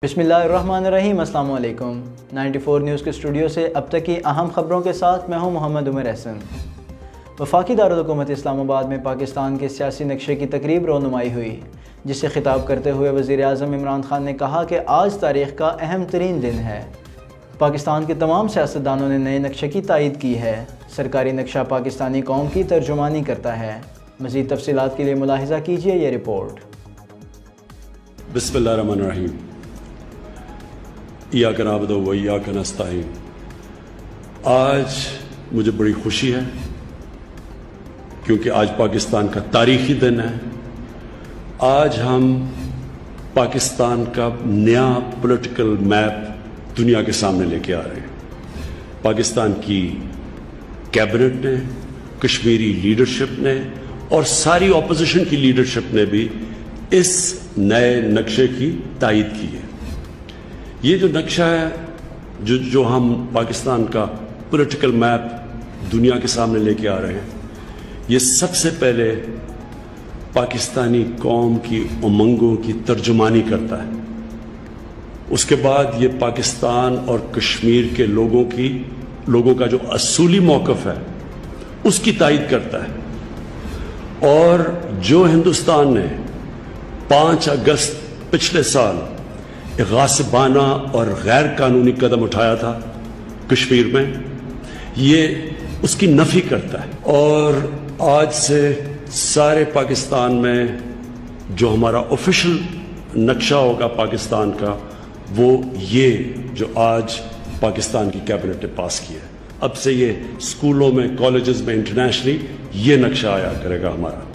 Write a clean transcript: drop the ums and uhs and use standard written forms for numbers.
बिस्मिल्लाहिर्रहमानिर्रहीम। अस्सलाम वालेकुम। 94 न्यूज़ के स्टूडियो से अब तक की अहम खबरों के साथ मैं हूं मोहम्मद उमर एहसन। वफाकी दारुल हुकूमत इस्लामाबाद में पाकिस्तान के सियासी नक्शे की तकरीब रोनुमाई हुई, जिससे खिताब करते हुए वज़ीर आज़म इमरान खान ने कहा कि आज तारीख़ का अहम तरीन दिन है। पाकिस्तान के तमाम सियासतदानों ने नए नक्शे की तायीद की है। सरकारी नक्शा पाकिस्तानी कौम की तर्जुमानी करता है। मज़ीद तफसीलात के लिए मुलाहिज़ा कीजिए ये रिपोर्ट। बिस्मिल्लाहिर्रहमानिर्रहीम। इय्याका नअबुदु व इय्याका नस्तईन। आज मुझे बड़ी खुशी है क्योंकि आज पाकिस्तान का तारीखी दिन है। आज हम पाकिस्तान का नया पॉलिटिकल मैप दुनिया के सामने लेके आ रहे हैं। पाकिस्तान की कैबिनेट ने, कश्मीरी लीडरशिप ने और सारी ऑपोजिशन की लीडरशिप ने भी इस नए नक्शे की तायीद की है। ये जो नक्शा है, जो हम पाकिस्तान का पॉलिटिकल मैप दुनिया के सामने लेके आ रहे हैं, ये सबसे पहले पाकिस्तानी कौम की उमंगों की तर्जुमानी करता है। उसके बाद ये पाकिस्तान और कश्मीर के लोगों का जो असूली मौक़िफ़ है उसकी तायीद करता है। और जो हिंदुस्तान ने 5 अगस्त पिछले साल गासिबाना और गैर कानूनी कदम उठाया था कश्मीर में, ये उसकी नफी करता है। और आज से सारे पाकिस्तान में जो हमारा ऑफिशियल नक्शा होगा पाकिस्तान का, वो ये जो आज पाकिस्तान की कैबिनेट ने पास किया है। अब से ये स्कूलों में, कॉलेजेस में, इंटरनेशनली ये नक्शा आया करेगा हमारा।